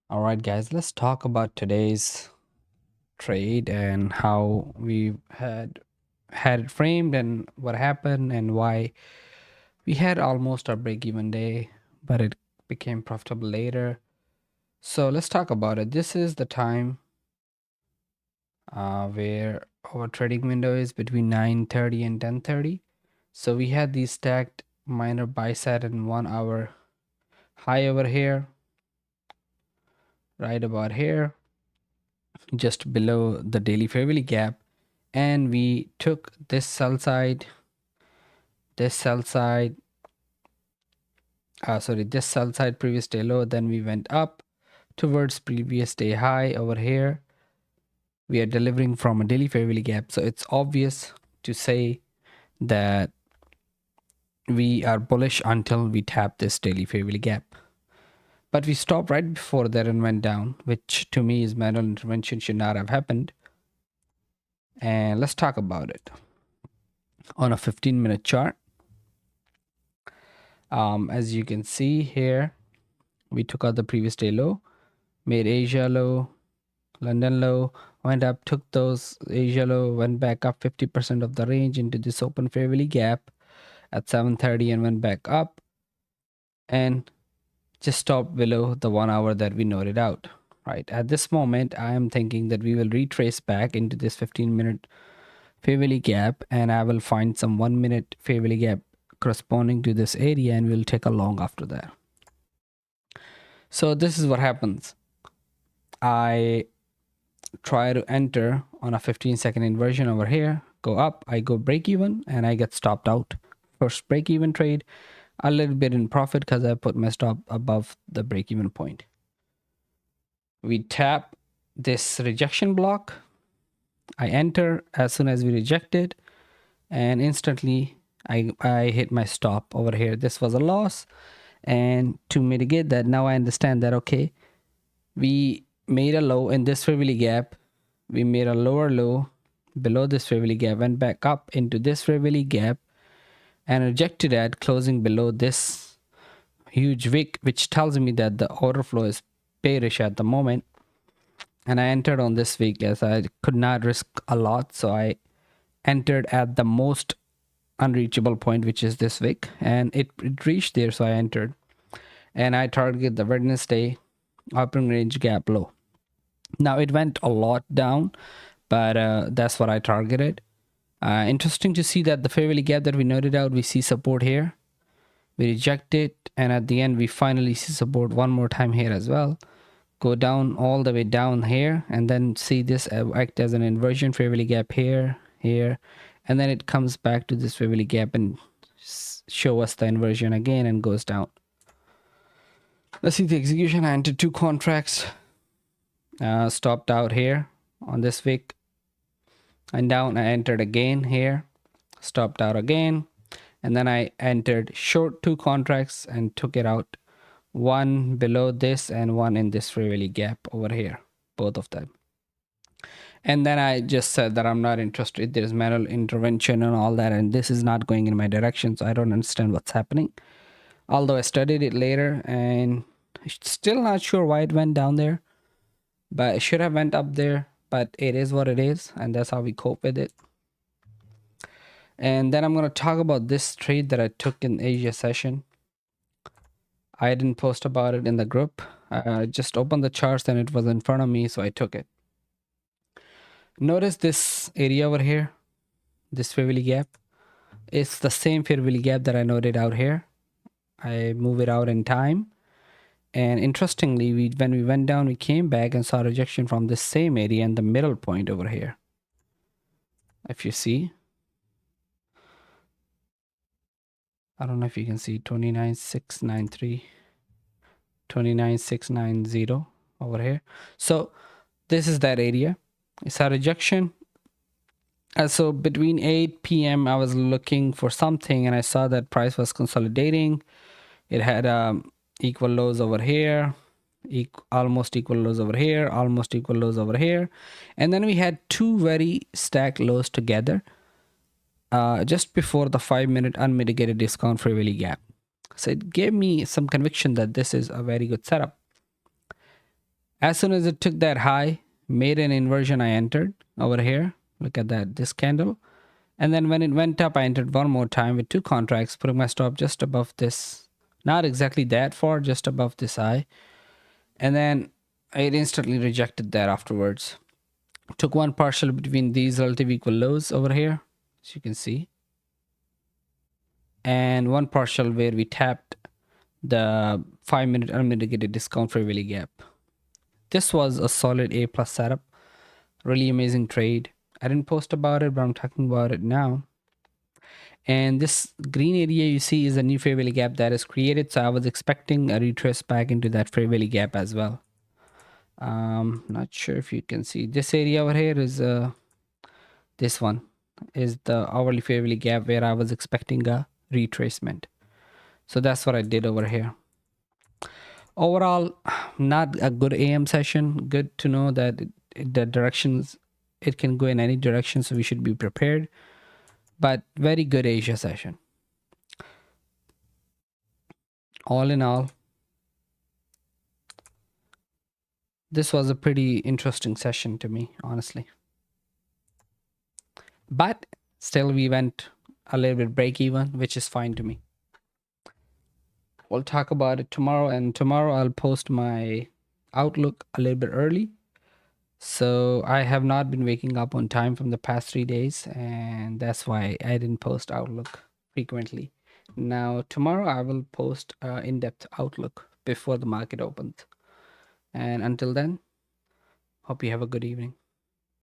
All right, guys, let's talk about today's trade and how we had it framed and what happened and why we had almost our break-even day, but it became profitable later. So let's talk about it. This is the time where our trading window is between 9:30 and 10:30. So we had these stacked minor buy set and 1 hour high over here, right about here, just below the daily fair value gap, and we took this sell side, this sell side, this sell side previous day low, then we went up towards previous day high over here. We are delivering from a daily fair value gap, so it's obvious to say that we are bullish until we tap this daily fair value gap. But we stopped right before that and went down, which to me is manual intervention, should not have happened. And let's talk about it on a 15-minute chart. As you can see here, we took out the previous day low, made Asia low, London low, went up, took those Asia low, went back up 50% of the range into this open fair value gap at 7:30 and went back up and just stopped below the 1 hour that we noted out. Right at this moment, I am thinking that we will retrace back into this 15-minute fair value gap, and I will find some 1-minute fair value gap corresponding to this area, and we'll take a long after that. So this is what happens. I try to enter on a 15-second inversion over here, go up, I go break even, and I get stopped out. First break even trade, a little bit in profit because I put my stop above the break even point. We tap this rejection block. I enter as soon as we reject it, and instantly I hit my stop over here. This was a loss, and to mitigate that, now I understand that okay, we made a low in this fair value gap, we made a lower low below this fair value gap, went back up into this fair value gap and rejected at closing below this huge wick, which tells me that the order flow is bearish at the moment. And I entered on this wick as I could not risk a lot, so I entered at the most unreachable point, which is this wick, and it reached there, so I entered, and I targeted the Wednesday opening range gap low. Now it went a lot down, but that's what I targeted. Interesting to see that the fair value gap that we noted out, we see support here, we reject it, and at the end we finally see support one more time here as well, go down all the way down here, and then see this act as an inversion fair value gap here, here, and then it comes back to this fair value gap and show us the inversion again and goes down. Let's see the execution. I entered 2 contracts, stopped out here on this wick, and down I entered again here, stopped out again, and then I entered short 2 contracts and took it out, one below this and one in this fair value gap over here, both of them. And then I just said that I'm not interested, there's manual intervention and all that, and this is not going in my direction, so I don't understand what's happening. Although I studied it later and still not sure why it went down there, but it should have went up there, but it is what it is, and that's how we cope with it. And then I'm going to talk about this trade that I took in Asia session. I didn't post about it in the group. I just opened the charts and it was in front of me, so I took it. Notice this area over here, this fair value gap. It's the same fair value gap that I noted out here. I move it out in time. And interestingly, when we went down, we came back and saw rejection from this same area and the middle point over here. If you see, I don't know if you can see 29693, 29690 over here. So this is that area. It's a rejection. So between 8 p.m. I was looking for something and I saw that price was consolidating. It had equal lows over here, almost equal lows over here, almost equal lows over here, and then we had 2 very stacked lows together just before the 5-minute unmitigated discount fair value gap. So it gave me some conviction that this is a very good setup. As soon as it took that high, made an inversion, I entered over here. Look at that, this candle. And then when it went up, I entered one more time with two contracts, putting my stop just above this. Not exactly that far, just above this high. And then it instantly rejected that afterwards. Took one partial between these relative equal lows over here, as you can see. And one partial where we tapped the 5-minute unmitigated discount fair value gap. This was a solid A plus setup. Really amazing trade. I didn't post about it, but I'm talking about it now. And this green area you see is a new fair value gap that is created. So I was expecting a retrace back into that fair value gap as well. Not sure if you can see this area over here is this one is the hourly fair value gap where I was expecting a retracement. So that's what I did over here. Overall, not a good AM session. Good to know that the directions, it can go in any direction, so we should be prepared. But very good Asia session. All in all, this was a pretty interesting session to me, honestly. But still, we went a little bit break even, which is fine to me. We'll talk about it tomorrow, and tomorrow I'll post my outlook a little bit early. So I have not been waking up on time from the past 3 days, and that's why I didn't post outlook frequently. Now tomorrow I will post in-depth outlook before the market opens. And until then, hope you have a good evening.